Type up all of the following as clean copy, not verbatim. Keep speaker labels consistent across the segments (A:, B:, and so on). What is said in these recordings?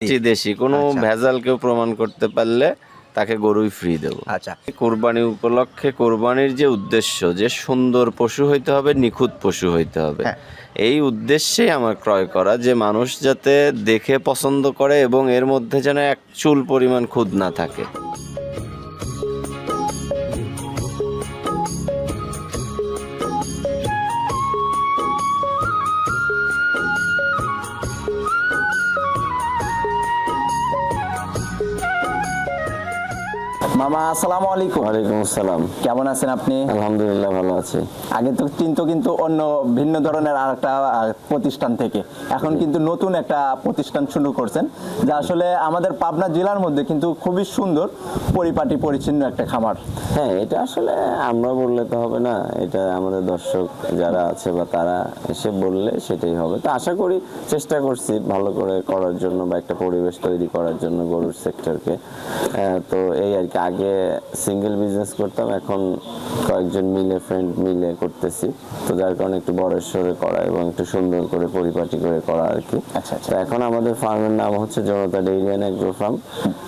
A: দেশি কোনো ভেজাল কেউ প্রমাণ করতে পারলে তাকে গরুই ফ্রি দেব।
B: আচ্ছা,
A: কোরবানি উপলক্ষে কোরবানির যে উদ্দেশ্য যে সুন্দর পশু হইতে হবে, নিখুঁত পশু হইতে হবে, এই উদ্দেশ্যেই আমার ক্রয় করা, যে মানুষ যাতে দেখে পছন্দ করে এবং এর মধ্যে যেন এক চুল পরিমাণ খুঁত না থাকে।
B: মামা আসসালামু আলাইকুম।
A: ওয়ালাইকুম আসসালাম।
B: কেমন আছেন আপনি?
A: আলহামদুলিল্লাহ ভালো আছি।
B: আগে তো কিন্তু অন্য ভিন্ন ধরনের আর একটা প্রতিষ্ঠান থেকে এখন কিন্তু নতুন একটা প্রতিষ্ঠান শুরু করছেন, যা আসলে আমাদের পাবনা জেলার মধ্যে কিন্তু খুবই সুন্দর পরিপাটি পরিচ্ছন্ন একটা খামার।
A: হ্যাঁ, এটা আসলে আমরা বললে তো হবে না, এটা আমাদের দর্শক যারা আছে বা তারা এসে বললে সেটাই হবে। তো আশা করি চেষ্টা করছি ভালো করে করার জন্য বা একটা পরিবেশ তৈরি করার জন্য গরুর সেক্টরকে। তো এই আর কি, আগে সিঙ্গেল বিজনেস করতাম, এখন কয়েকজন মিলে ফ্রেন্ড মিলে করতেছি। তো যার কারণে একটু বড় সড়ে করা এবং একটু সুন্দর করে পরিপাটি করে করা আর কি। তো এখন আমাদের ফার্মের নাম হচ্ছে জনতা ডেইরি অ্যান্ড এগ্রো ফার্ম।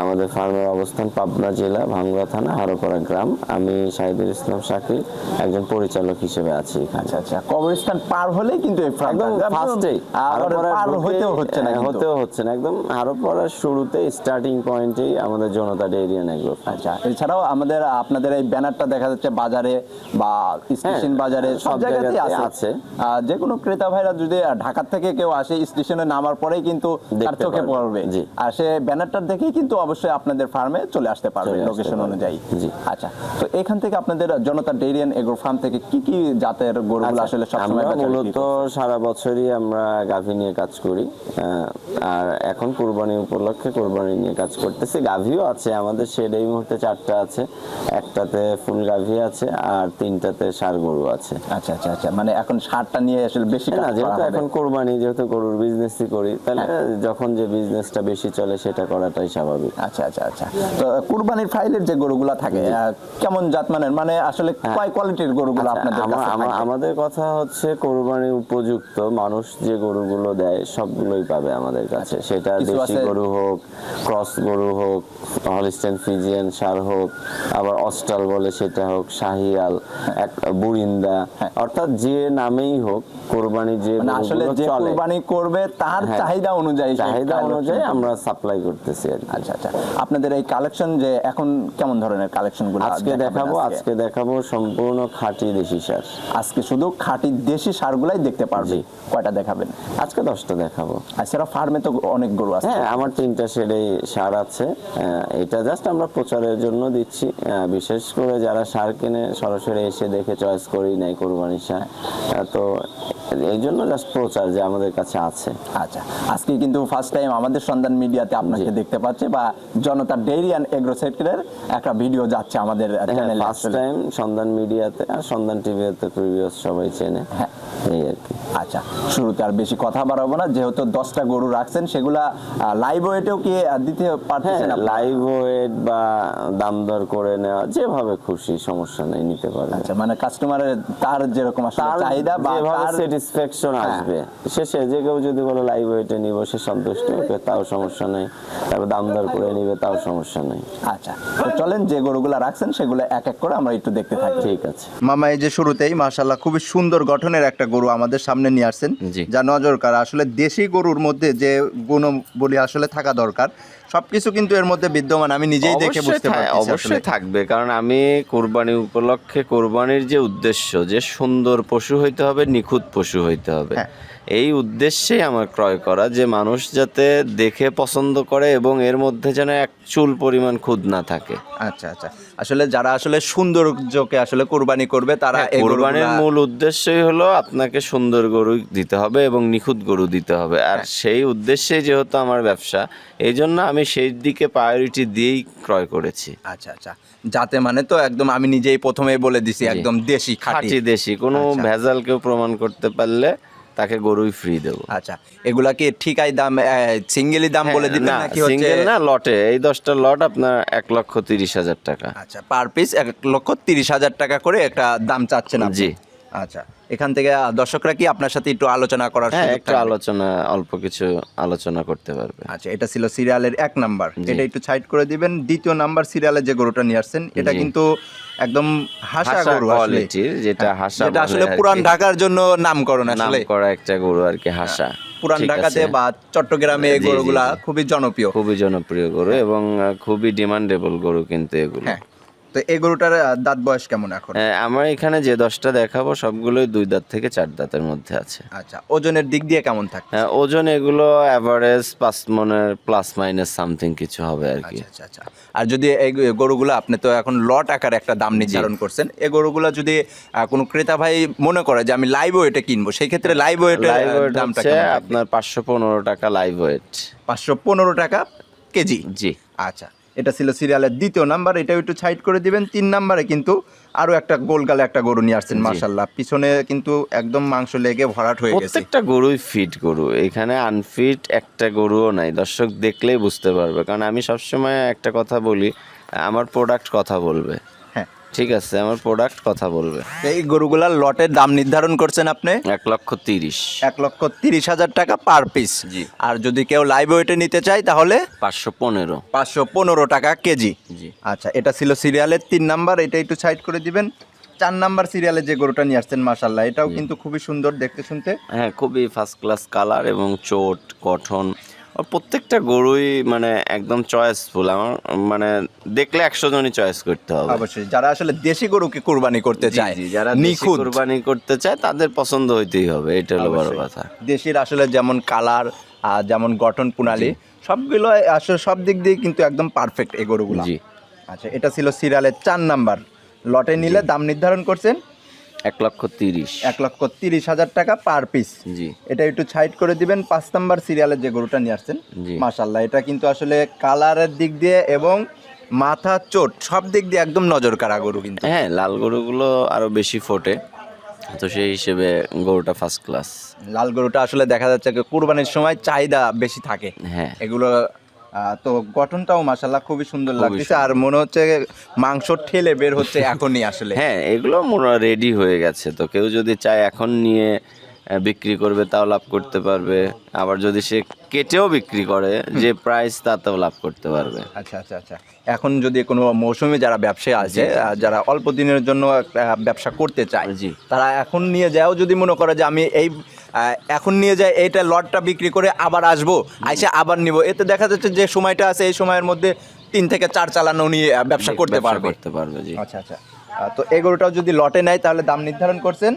A: আমাদের ফার্মের অবস্থান পাবনা জেলা, ভাঙ্গুড়া থানা, হারোপাড়া গ্রাম। আমি শাহিদুল ইসলাম শাকিল, একজন পরিচালক হিসেবে আছি।
B: আচ্ছা আচ্ছা, কবরস্থান পার হলেই কিন্তু
A: একদম ফার্স্টেই হতেও হচ্ছে না, একদম হারোপাড়ার শুরুতে স্টার্টিং পয়েন্টেই আমাদের জনতা ডেইরি অ্যান্ড এগ্রো ফার্ম।
B: আচ্ছা, এছাড়াও আপনাদের এই ব্যানারটা দেখা যাচ্ছে বাজারে বা স্টেশন বাজারে সব জায়গাতেই আছে। যে কোনো ক্রেতা ভাইরা যদি ঢাকা থেকে কেউ আসে, স্টেশনে নামার পরেই কিন্তু তার চোখে পড়বে, আর সে ব্যানারটা দেখেই কিন্তু অবশ্যই আপনাদের ফার্মে চলে আসতে পারবে লোকেশন অনুযায়ী। আচ্ছা, তো এখান থেকে আপনাদের জনতা ডেইরি এন্ড এগ্রো ফার্ম থেকে কি কি জাতের গরুগুলো আসলে সবসময়
A: মূলত সারা বছরই আমরা গাভী নিয়ে কাজ করি, আর এখন কুরবানি উপলক্ষে কোরবানি নিয়ে কাজ করতেছি। গাভীও আছে আমাদের শেড, এই মুহূর্তে 4টা আছে, একটাতে ফুল গাভী আছে আর 3টাতে ষাঁড় গরু আছে।
B: আচ্ছা আচ্ছা আচ্ছা, মানে এখন ষাঁড়টা নিয়ে আসলে বেশি
A: না, যেহেতু এখন কোরবানি, যেহেতু গরুর বিজনেসই করি, তাহলে যখন যে বিজনেসটা বেশি চলে সেটা করাটাই স্বাভাবিক।
B: আচ্ছা আচ্ছা আচ্ছা, তো কুরবানির ফাইলের যে গরুগুলা থাকে কেমন জাতমানের, মানে আসলে কয় কোয়ালিটির গরুগুলো আপনাদের কাছে থাকে?
A: আমাদের কথা হচ্ছে কোরবানি উপযুক্ত মানুষ যে গরুগুলো দেয় সবগুলোই পাবে আমাদের কাছে, সেটা দেশি গরু হোক, ক্রস গরু হোক, হলিস্টাইন ফ্রিজিয়ান ষাঁড় হোক, আবার অস্টাল বলে সেটা হোক, শাহিয়াল, বুরিন্দা, অর্থাৎ যে নামেই হোক কোরবানি যে
B: আসলে যে কোরবানি করবে তার চাহিদা অনুযায়ী
A: আমরা সাপ্লাই করতেছি আর কি।
B: আচ্ছা আচ্ছা, আপনাদের এই কালেকশন যে এখন কেমন ধরনের কালেকশনগুলো
A: আজকে দেখাবো সম্পূর্ণ খাঁটি দেশি ষাঁড়।
B: আজকে শুধু খাঁটি দেশি ষাঁড়গুলাই দেখতে পারবে। কয়টা দেখাবেন?
A: আজকে 10টা দেখাবো।
B: এছাড়া ফার্মে তো অনেক গরু আছে।
A: হ্যাঁ, আমার 3টা শেডেই ষাঁড় আছে। এটা জাস্ট আমরা প্রচারের জন্য দিচ্ছি, বিশেষ করে যারা ষাঁড় কিনে সরাসরি এসে দেখে চয়েস করেই নেয় কোরবানির ষাঁড়, তো এই জন্য জাস্ট প্রচার যে আমাদের কাছে আছে।
B: আচ্ছা, আজকে কিন্তু ফার্স্ট টাইম আমাদের সন্ধান মিডিয়াতে আপনাকে দেখতে পাচ্ছে, বা জনতা ডেইরি অ্যান্ড এগ্রো সেক্টরের একটা ভিডিও যাচ্ছে আমাদের চ্যানেলে।
A: ফার্স্ট টাইম সন্ধান মিডিয়াতে, আর সন্ধান টিভিতে প্রিভিয়াস সবাই চেনে। হ্যাঁ, এই আর কি।
B: আচ্ছা, শুরুতে আর বেশি কথা বাড়াবো না, যেহেতু 10টা গরু রাখছেন, সেগুলা লাইভ ওয়েটেও কি দিতে পারতেছেন?
A: লাইভ ওয়েট বা দাম দর করে নেওয়া, যেভাবে খুশি, সমস্যা নেই, নিতে পারে।
B: আচ্ছা, মানে কাস্টমারের তার যেরকম আসলে চাহিদা বা
A: তার স্যাটিসফ্যাকশন আসবে, শেষে যে কেউ যদি বলে লাইভ ওয়েটে নিব, সে সন্তুষ্ট হবে, তাও সমস্যা নেই। তারপর দাম দর করে নিবে, তাও সমস্যা নেই।
B: আচ্ছা, তো চলেন যে গরুগুলা রাখছেন সেগুলো এক এক করে আমরা একটু দেখতে থাকি।
A: ঠিক আছে।
B: মামা, এই যে শুরুতেই মাশাআল্লাহ খুবই সুন্দর গঠনের একটা গরু আমাদের সামনে নিয়ে আসছেন, যা নজর কাড়া। আসলে দেশি গরুর মধ্যে যে গুণাবলী আসলে থাকা দরকার সবকিছু কিন্তু এর মধ্যে বিদ্যমান, আমি নিজেই দেখে বুঝতে পারছি।
A: অবশ্যই থাকবে, কারণ আমি কোরবানি উপলক্ষে কোরবানির যে উদ্দেশ্য যে সুন্দর পশু হইতে হবে, নিখুঁত পশু হইতে হবে, এই উদ্দেশ্যেই আমার ক্রয় করা, যে মানুষ যাতে দেখে পছন্দ করে এবং এর মধ্যে যেন এক চুল পরিমাণ খুঁত না থাকে।
B: আচ্ছা আচ্ছা, আসলে যারা আসলে সৌন্দর্যকে আসলে কোরবানি করবে, তারা
A: কোরবানির মূল উদ্দেশ্যই হলো আপনাকে সুন্দর গরু দিতে হবে এবং নিখুঁত গরু দিতে হবে, আর সেই উদ্দেশ্যে যেহেতু আমার ব্যবসা, এই জন্য আমি সেই দিকে প্রায়োরিটি দিয়েই ক্রয় করেছি।
B: আচ্ছা আচ্ছা, যাতে মানে তো একদম আমি নিজেই প্রথমেই বলে দিছি, একদম দেশি খাঁটি দেশি,
A: কোনো ভেজাল কেউ প্রমাণ করতে পারলে তাকে গরুই ফ্রি দেব।
B: আচ্ছা, এগুলা কি ঠিকাই দাম, সিঙ্গেলি দাম বলে দিবেন নাকি
A: সিঙ্গেল না, লটে? এই 10টা লট আপনার 1,30,000 টাকা।
B: আচ্ছা, পার পিস 1,30,000 টাকা করে একটা দাম চাচ্ছেন আপনি?
A: জি।
B: আচ্ছা, এখান থেকে দর্শকরা কি আপনার সাথে একটু আলোচনা করার
A: হ্যাঁ,
B: সুযোগ
A: একটু
B: থাকবে?
A: আলোচনা, অল্প কিছু আলোচনা করতে পারবে।
B: আচ্ছা, এটা ছিল সিরিয়ালের 1 নাম্বার, এটা একটু সাইড করে দিবেন। দ্বিতীয় নাম্বার সিরিয়ালে যে গরুটা নিয়ে আসছেন, এটা
A: জি।
B: কিন্তু একদম হাসা
A: হাসা
B: গরু আসলে,
A: কোয়ালিটির, যেটা
B: হ্যাঁ,
A: হাসা
B: যেটা
A: বলে
B: আসলে
A: আর কি।
B: পুরান ঢাকার জন্য নামকরণ
A: নাম
B: আসলে।
A: করা একটা গরু আর কি, হাসা।
B: পুরান
A: ঠিক
B: ঢাকাতে
A: আছে।
B: বা চট্টগ্রামে এই
A: জি, জি,
B: গরুগুলা
A: জি।
B: খুবই জনপ্রিয়।
A: খুবই জনপ্রিয় গরু এবং খুবই ডিমান্ডেবল গরু কিন্তু এগুলো।
B: হ্যাঁ, তো এই গরুটার দাঁত বয়স কেমন এখন?
A: আমার এখানে যে 10টা দেখাবো সবগুলোই 2 দাঁত থেকে 4 দাঁতের মধ্যে আছে।
B: আচ্ছা, ওজনের দিক দিয়ে কেমন থাকে?
A: ওজন এগুলো অ্যাভারেজ 5 মনের প্লাস মাইনাস সামথিং কিছু হবে আর কি।
B: আচ্ছা আচ্ছা আচ্ছা। আর যদি এই গরুগুলো, আপনি তো এখন লট আকারে একটা দাম নির্ধারণ করছেন, এই গরুগুলো যদি কোনো ক্রেতা ভাই মনে করে যে আমি লাইভ ওয়েটে কিনবো, সেই ক্ষেত্রে লাইভ ওয়েটের
A: লাইভ ওয়েট
B: দামটা
A: হচ্ছে
B: কেমন থাকবে?
A: আপনার 515 টাকা লাইভ ওয়েট।
B: 515 টাকা কেজি।
A: জি।
B: আচ্ছা, এটা ছিল সিরিয়ালের 2য় নাম্বার, এটাও একটু সাইড করে দিবেন। 3 নাম্বারে কিন্তু আরো একটা গোলগালে একটা গরু নিয়ে আসছেন, মাশাআল্লাহ, পিছনে কিন্তু একদম মাংস লেগে ভরাট হয়ে গেছে।
A: প্রত্যেকটা গরুই ফিট গরু, এখানে আনফিট একটা গরুও নাই। দর্শক দেখলেই বুঝতে পারবে, কারণ আমি সবসময় একটা কথা বলি, আমার প্রোডাক্ট কথা বলবে।
B: হ্যাঁ,
A: ঠিক আছে, আমার প্রোডাক্ট কথা বলবে।
B: এই গরুগুলার লটের দাম নির্ধারণ করছেন আপনি
A: 1,30,000।
B: 1,30,000 টাকা পার পিস।
A: জি।
B: আর যদি কেউ লাইভ ওয়েটে নিতে চায় তাহলে
A: 515।
B: 515 টাকা কেজি।
A: জি।
B: আচ্ছা, এটা ছিল সিরিয়ালের 3 নাম্বার, এটা একটু সাইড করে দিবেন। 4 নাম্বার সিরিয়ালে যে গরুটা নিয়ে আসছেন, মাশাআল্লাহ, এটাও কিন্তু খুবই সুন্দর দেখতে শুনতে।
A: হ্যাঁ, খুবই ফার্স্ট ক্লাস কালার এবং চোট গঠন, আর প্রত্যেকটা গরুই মানে একদম চয়েসফুল। আমার মানে দেখলে 100 জনই চয়েস করতে হবে।
B: অবশ্যই, যারা আসলে দেশি গরুকে কুরবানি করতে
A: জি,
B: চায়,
A: জি, যারা দেশি
B: নিখুঁত
A: কুরবানি করতে চায় তাদের পছন্দ হইতেই হবে, এটা হলো বড়
B: অবশ্যই।
A: কথা।
B: দেশির আসলে যেমন কালার আর যেমন গঠন প্রণালী, সবগুলো আসলে সব দিক দিয়ে কিন্তু একদম পারফেক্ট এই গরুগুলো।
A: জি।
B: আচ্ছা, এটা ছিল সিরিয়ালের 4 নাম্বার, লটে নিলে দাম নির্ধারণ করছেন
A: 1,30,000।
B: 1,30,000 টাকা পার পিস।
A: জি।
B: এটা একটু সাইড করে দিবেন। 5 নাম্বার সিরিয়ালের যে গরুটা নিয়ে আসছেন,
A: জি।
B: মাশাআল্লাহ, এটা কিন্তু আসলে কালারের দিক দিয়ে এবং মাথা চোট সব দিক দিয়ে একদম নজর কাড়া গরু কিন্তু।
A: হ্যাঁ, লাল গরুগুলো আরো বেশি ফোটে, তো সেই হিসেবে গরুটা ফার্স্ট ক্লাস।
B: লাল গরুটা আসলে দেখা যাচ্ছে যে কুরবানির সময় চাহিদা বেশি থাকে।
A: হ্যাঁ।
B: এগুলো তো গঠনটাও মাশাআল্লাহ খুবই সুন্দর লাগতেছে, আর মনে হচ্ছে মাংস ঠেলে বের হচ্ছে এখনই আসলে।
A: হ্যাঁ, এগুলো রেডি হয়ে গেছে, তো কেউ যদি চায় এখন নিয়ে বিক্রি করবে তাও লাভ করতে পারবে, আবার যদি সে কেটেও বিক্রি করে যে প্রাইস তাতেও লাভ করতে পারবে।
B: আচ্ছা আচ্ছা আচ্ছা। এখন যদি কোনো মৌসুমী যারা ব্যবসায়ী আছে, যারা অল্প দিনের জন্য একটা ব্যবসা করতে চায়,
A: জি।
B: তারা এখন নিয়ে যাও, যদি মনে করে যে আমি এই এখন নিয়ে যাই, এইটা লটটা বিক্রি করে আবার আসবো, আইসে আবার নিব, এতে দেখা যাচ্ছে যে সময়টা আছে এই সময়ের মধ্যে 3 থেকে 4 চালানো নিয়ে ব্যবসা করতে পারবে।
A: করতে পারবে, জি।
B: আচ্ছা আচ্ছা। তো এই গরুটাও যদি লটে নেয় তাহলে দাম নির্ধারণ করছেন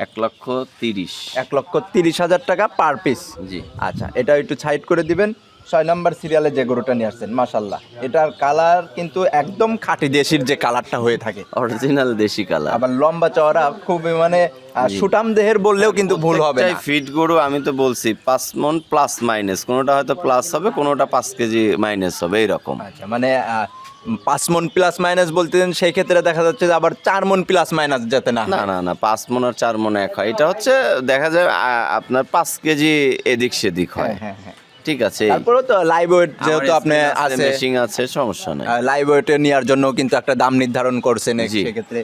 A: 1,30,000।
B: 1,30,000 টাকা পার পিস।
A: জি।
B: আচ্ছা, এটা একটু সাইড করে দিবেন। 6 নাম্বার সিরিয়ালে যে গরুটা নিয়ে আসছেন, মাশাআল্লাহ, এটার কালার কিন্তু একদম খাঁটি দেশির যে কালারটা হয়ে থাকে,
A: অরিজিনাল দেশি কালার,
B: আবার লম্বা চওড়া, খুবই মানে সুটাম দেহের বললেও কিন্তু ভুল হবে না।
A: ফিট গরু, আমি তো বলছি 5 মন প্লাস মাইনাস, কোনোটা হয়তো প্লাস হবে, কোনোটা 5 কেজি মাইনাস হবে, এইরকম।
B: আচ্ছা, মানে 5 মন প্লাস মাইনাস বলতেন, সেই ক্ষেত্রে দেখা যাচ্ছে যে আবার 4 মন প্লাস মাইনাস যাতে না
A: না
B: হয়।
A: না না, 5 মন আর 4 মন এক হয়, এটা হচ্ছে দেখা যায় আপনার 5 কেজি এদিক সেদিক হয়।
B: হ্যাঁ হ্যাঁ হ্যাঁ।
A: ঠিক আছে।
B: তারপরে তো লাইভ ওয়েট যেহেতু আপনি আছে,
A: মেশিং আছে, সমস্যা নাই।
B: লাইভ ওয়েটে নেওয়ার জন্য কিন্তু একটা দাম নির্ধারণ করছেন,
A: জি।
B: সেক্ষেত্রে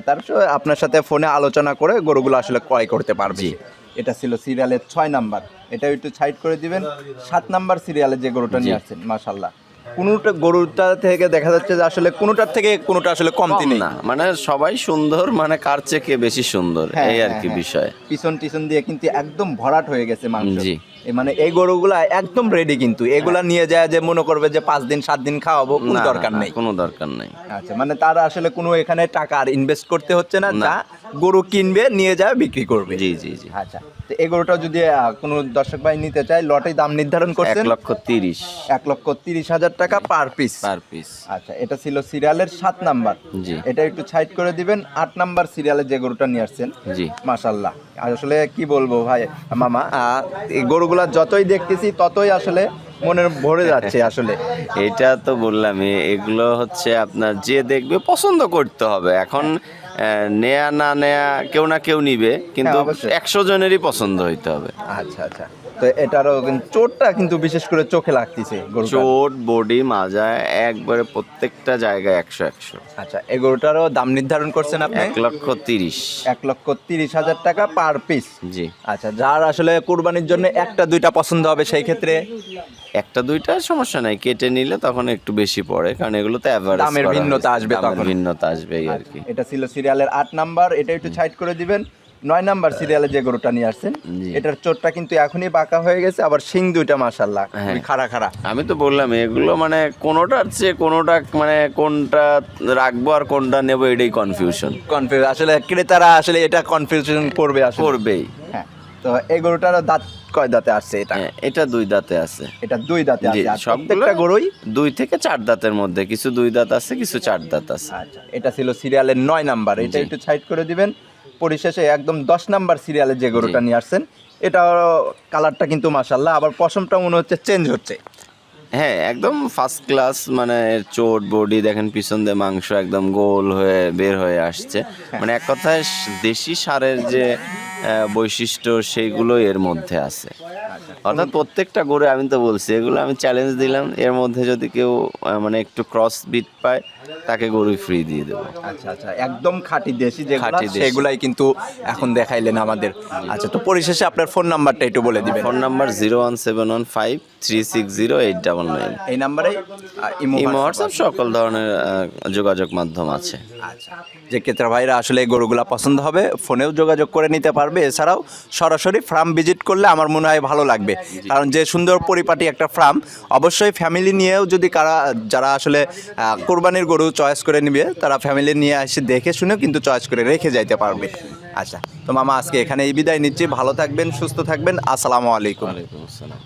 B: তারপর আপনার সাথে ফোনে আলোচনা করে গরুগুলো আসলে ক্রয় করতে পারবে।
A: জি।
B: এটা ছিল সিরিয়ালের 6 নাম্বার, এটা একটু সাইড করে দিবেন। 7 নাম্বার সিরিয়ালে যে গরুটা নিয়ে আসছেন, মাশাআল্লাহ, কোনোটা গরুটা থেকে দেখা যাচ্ছে যে আসলে কোনোটার থেকে কোনোটা আসলে কমতি
A: কম
B: নেই।
A: না, মানে সবাই সুন্দর, মানে কার চেয়ে কে বেশি সুন্দর,
B: হ্যাঁ,
A: এই আর
B: হ্যাঁ,
A: কি
B: হ্যাঁ।
A: বিষয়।
B: পিছন টিছন দিয়ে কিন্তু একদম ভরাট হয়ে গেছে মাংস।
A: জি।
B: মানে এই গরুগুলা একদম রেডি, কিন্তু এগুলা নিয়ে যায় যে মনে করবে যে 5 দিন 7 দিন খাওয়াবো, কোনো
A: না,
B: দরকার
A: না,
B: নেই।
A: কোনো দরকার নেই।
B: আচ্ছা, মানে তারা আসলে কোনো এখানে টাকা আর ইনভেস্ট করতে হচ্ছে না,
A: না।
B: যা গরু কিনবে নিয়ে যাবে বিক্রি করবে।
A: জি জি জি।
B: আচ্ছা, তো এই গরুটা যদি কোনো দর্শক ভাই নিতে চায়, লটে দাম নির্ধারণ করছেন
A: 1,30,000
B: 1,30,000 টাকা পার পিস।
A: Per piece.
B: আচ্ছা, এটা ছিল সিরিয়ালের 7 নাম্বার,
A: জি।
B: এটা একটু সাইড করে দিবেন। 8 নাম্বার সিরিয়ালে যে গরুটা নিয়ে আসছেন,
A: জি।
B: মাশাআল্লাহ, আসলে কি বলবো ভাই মামা, এই গরুগুলা যতই দেখতেছি ততই আসলে মনে ভরে যাচ্ছে আসলে।
A: এটা তো বললাম, এগুলো হচ্ছে আপনার যে দেখবে পছন্দ করতে হবে। এখন নেয়া না নেয়া কেউ না কেউ নিবে, কিন্তু
B: হ্যাঁ, অবশ্যই।
A: 100 জনেরই পছন্দ হইতে হবে।
B: আচ্ছা আচ্ছা। তো এটারও চোটটা কিন্তু বিশেষ করে চোখে লাগতেছে গরুটার।
A: চোট, বডি, মাজা একবারে প্রত্যেকটা জায়গায় 100-100।
B: আচ্ছা, এই গরুটারও দাম নির্ধারণ করছেন আপনি
A: 1,30,000।
B: 1,30,000 টাকা পার পিস।
A: জি।
B: আচ্ছা, যার আসলে কুরবানির জন্য একটা দুইটা পছন্দ হবে সেই ক্ষেত্রে
A: একটা দুইটা সমস্যা নাই, কেটে নিলে তখন একটু বেশি পড়ে, কারণ এগুলো তো অ্যাভারেজ
B: দামের ভিন্নতা আসবে তখন।
A: ভিন্নতা আসবে এই আর কি।
B: এটা ছিল সিরিয়ালের 8 নাম্বার, এটা একটু সাইড করে দিবেন। 9 নাম্বার সিরিয়ালে যে গরুটা নিয়ে আসছেন,
A: জি।
B: এটার চোটটা কিন্তু এখনই বাঁকা হয়ে গেছে, আবার শিং দুইটা মাশাআল্লাহ খুবই খাড়া খাড়া।
A: আমি তো বললাম এগুলো মানে কোনোটার চেয়ে কোনোটা, মানে কোনটা রাখবো আর কোনটা নেবো এটাই কনফিউশন
B: কনফিউজ আসলে ক্রেতারা আসলে এটা কনফিউশন করবে আসলে।
A: করবেই।
B: হ্যাঁ, তো এই গরুটার দাঁত কয় দাঁতে আসছে এটা?
A: হ্যাঁ, এটা 2 দাঁতে আছে।
B: এটা 2 দাঁতে
A: জি,
B: আছে। আর
A: সবগুলো
B: প্রত্যেকটা গরুই
A: 2 থেকে 4 দাঁতের মধ্যে, কিছু 2 দাঁত আছে, কিছু 4 দাঁত আছে।
B: আচ্ছা, এটা ছিল সিরিয়ালের 9 নাম্বার, এটা
A: জি।
B: একটু সাইড করে দিবেন। পরিশেষে একদম 10 নাম্বার সিরিয়ালে যে গরুটা
A: জি।
B: নিয়ে আসছেন, এটা কালারটা কিন্তু মাশাআল্লাহ, আবার পশমটা মনে হচ্ছে চেঞ্জ হচ্ছে।
A: হ্যাঁ, একদম ফার্স্ট ক্লাস, মানে চোট, বডি দেখেন, পিছন দিয়ে মাংস একদম গোল হয়ে বের হয়ে আসছে। মানে এক কথায় দেশি সারের যে বৈশিষ্ট্য সেইগুলো এর মধ্যে আছে। অর্থাৎ প্রত্যেকটা গরু, আমি তো বলছি এগুলো আমি চ্যালেঞ্জ দিলাম, এর মধ্যে যদি কেউ মানে একটু ক্রস বিট পায় তাকে গরু ফ্রি দিয়ে দেবো।
B: আচ্ছা আচ্ছা, একদম খাঁটি দেশি যেগুলো
A: খাঁটি দেশি।
B: সেগুলাই কিন্তু এখন দেখাইলেন আমাদের। আচ্ছা, তো পরিশেষে আপনার ফোন নাম্বারটা একটু বলে দিবেন।
A: Phone number 01715360899।
B: এই নাম্বারে
A: ইমো, হোয়াটসঅ্যাপ সকল ধরনের যোগাযোগ মাধ্যম আছে।
B: আচ্ছা, যে ক্রেতা ভাইরা আসলে এই গরুগুলা পছন্দ হবে ফোনেও যোগাযোগ করে নিতে পারবে। এছাড়াও সরাসরি ফার্ম ভিজিট করলে আমার মনে হয় ভালো লাগবে, কারণ যে সুন্দর পরিপাটি একটা ফার্ম, অবশ্যই ফ্যামিলি নিয়েও যদি যারা আসলে কোরবানির গরু চয়েস করে নিবে, তারা ফ্যামিলি নিয়ে এসে দেখে শুনেও কিন্তু চয়েস করে রেখে যাইতে পারবে। আচ্ছা, তো মামা আজকে এখানে এই বিদায় নিচ্ছি, ভালো থাকবেন, সুস্থ থাকবেন, আসসালামু আলাইকুম।
A: ওয়ালাইকুম আসসালাম।